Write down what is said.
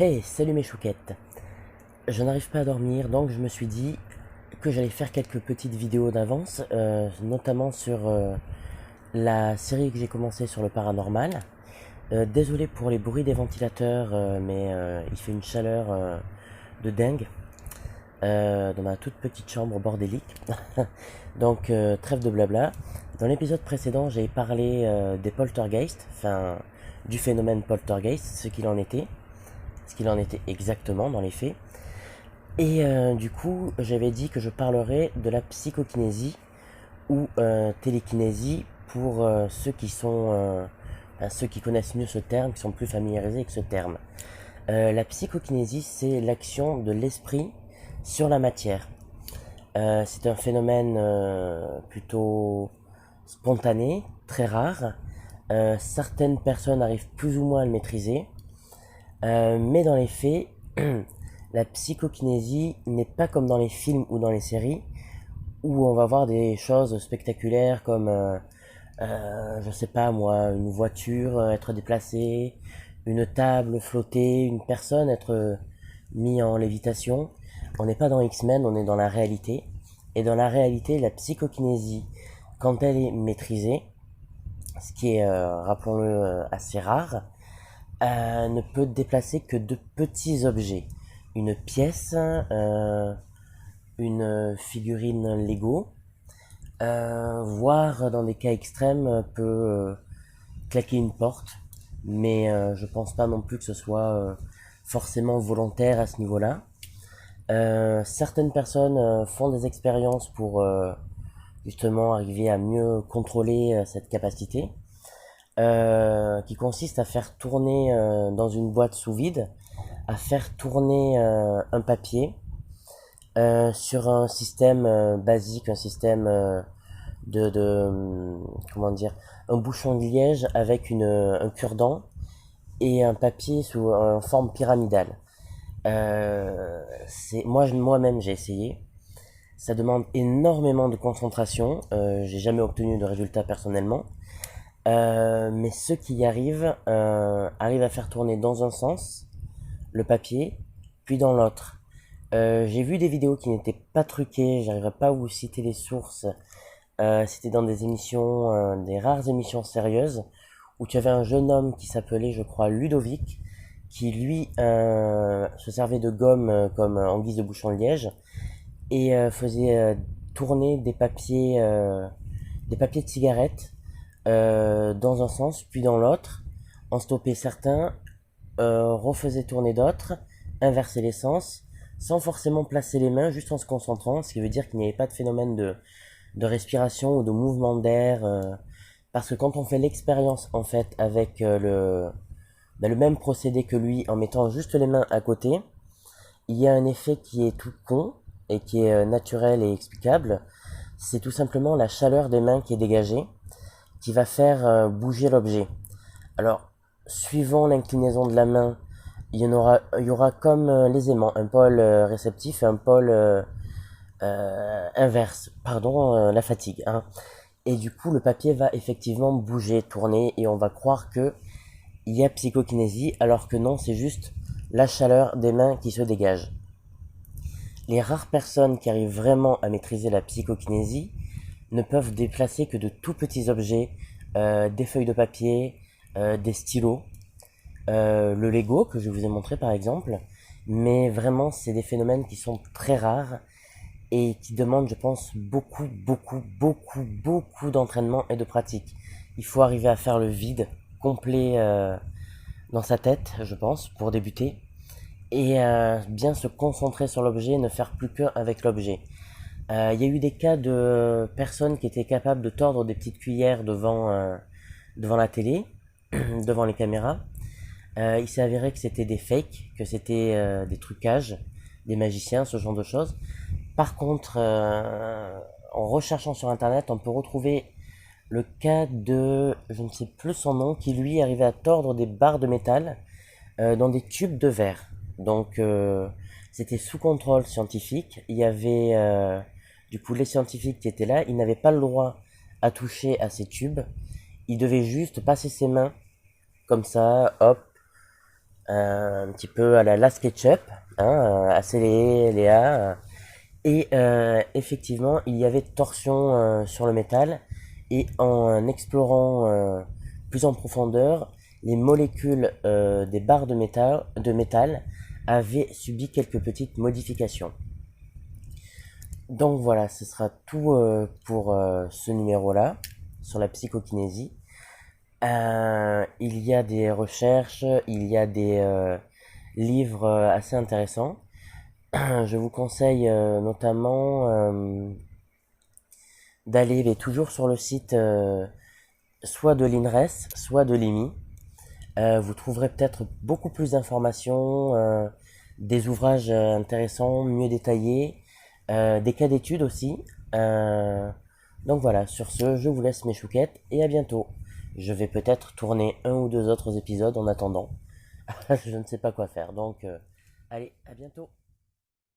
Hey, salut mes chouquettes. Je n'arrive pas à dormir, donc je me suis dit que j'allais faire quelques petites vidéos d'avance, notamment sur la série que j'ai commencé sur le paranormal. Désolé pour les bruits des ventilateurs, mais il fait une chaleur de dingue dans ma toute petite chambre bordélique. Donc trêve de blabla. Dans l'épisode précédent, j'ai parlé des poltergeists, enfin du phénomène poltergeist, ce qu'il en était exactement dans les faits. Et du coup, j'avais dit que je parlerais de la psychokinésie ou télékinésie pour ceux qui connaissent mieux ce terme, qui sont plus familiarisés avec ce terme. La psychokinésie, c'est l'action de l'esprit sur la matière. C'est un phénomène plutôt spontané, très rare. Certaines personnes arrivent plus ou moins à le maîtriser, mais dans les faits, la psychokinésie n'est pas comme dans les films ou dans les séries où on va voir des choses spectaculaires comme, je sais pas moi, une voiture être déplacée, une table flotter, une personne être mise en lévitation. On n'est pas dans X-Men, on est dans la réalité. Et dans la réalité, la psychokinésie, quand elle est maîtrisée, ce qui est, rappelons-le, assez rare, ne peut déplacer que de petits objets. Une pièce, une figurine Lego, voire dans des cas extrêmes peut claquer une porte, mais je pense pas non plus que ce soit forcément volontaire à ce niveau-là. Certaines personnes font des expériences pour justement arriver à mieux contrôler cette capacité, qui consiste à faire tourner dans une boîte sous vide, à faire tourner un papier sur un système basique, un système comment dire, un bouchon de liège avec un cure-dent et un papier sous en forme pyramidale. Moi-même j'ai essayé. Ça demande énormément de concentration. J'ai jamais obtenu de résultat personnellement. Mais ceux qui y arrivent arrivent à faire tourner dans un sens le papier, puis dans l'autre. J'ai vu des vidéos qui n'étaient pas truquées, j'arriverai pas à vous citer les sources. C'était dans des émissions, des rares émissions sérieuses, où tu avais un jeune homme qui s'appelait, je crois, Ludovic, qui lui se servait de gomme comme en guise de bouchon de liège, et faisait tourner des papiers de cigarettes dans un sens, puis dans l'autre, en stoppait certains, refaisait tourner d'autres, inverser les sens, sans forcément placer les mains, juste en se concentrant, ce qui veut dire qu'il n'y avait pas de phénomène de respiration ou de mouvement d'air, parce que quand on fait l'expérience en fait avec le même procédé que lui, en mettant juste les mains à côté, il y a un effet qui est tout con et qui est naturel et explicable. C'est tout simplement la chaleur des mains qui est dégagée, qui va faire bouger l'objet. Alors, suivant l'inclinaison de la main, il y aura comme les aimants, un pôle réceptif et un pôle inverse. Pardon, la fatigue. Hein. Et du coup, le papier va effectivement bouger, tourner, et on va croire que il y a psychokinésie, alors que non, c'est juste la chaleur des mains qui se dégage. Les rares personnes qui arrivent vraiment à maîtriser la psychokinésie ne peuvent déplacer que de tout petits objets, des feuilles de papier, des stylos, le Lego que je vous ai montré par exemple, mais vraiment c'est des phénomènes qui sont très rares et qui demandent, je pense, beaucoup d'entraînement et de pratique. Il faut arriver à faire le vide complet dans sa tête, je pense, pour débuter, et bien se concentrer sur l'objet, ne faire plus qu'avec l'objet. Il y a eu des cas de personnes qui étaient capables de tordre des petites cuillères devant la télé, devant les caméras. Il s'est avéré que c'était des fakes, que c'était des trucages, des magiciens, ce genre de choses. Par contre, en recherchant sur internet, on peut retrouver le cas de, je ne sais plus son nom, qui lui arrivait à tordre des barres de métal dans des tubes de verre. Donc c'était sous contrôle scientifique. Il y avait du coup les scientifiques qui étaient là, ils n'avaient pas le droit à toucher à ces tubes. Ils devaient juste passer ses mains comme ça, hop, un petit peu à la Last Ketchup, hein, assez Léa. Et effectivement, il y avait torsion sur le métal. Et en explorant plus en profondeur, les molécules des barres de métal avaient subi quelques petites modifications. Donc voilà, ce sera tout pour ce numéro-là sur la psychokinésie. Il y a des recherches, il y a des livres assez intéressants. Je vous conseille notamment d'aller toujours sur le site soit de l'INRES, soit de l'IMI. Vous trouverez peut-être beaucoup plus d'informations, des ouvrages intéressants, mieux détaillés, des cas d'études aussi. Donc voilà, sur ce, je vous laisse mes chouquettes et à bientôt. Je vais peut-être tourner un ou deux autres épisodes en attendant. Je ne sais pas quoi faire, donc allez, à bientôt.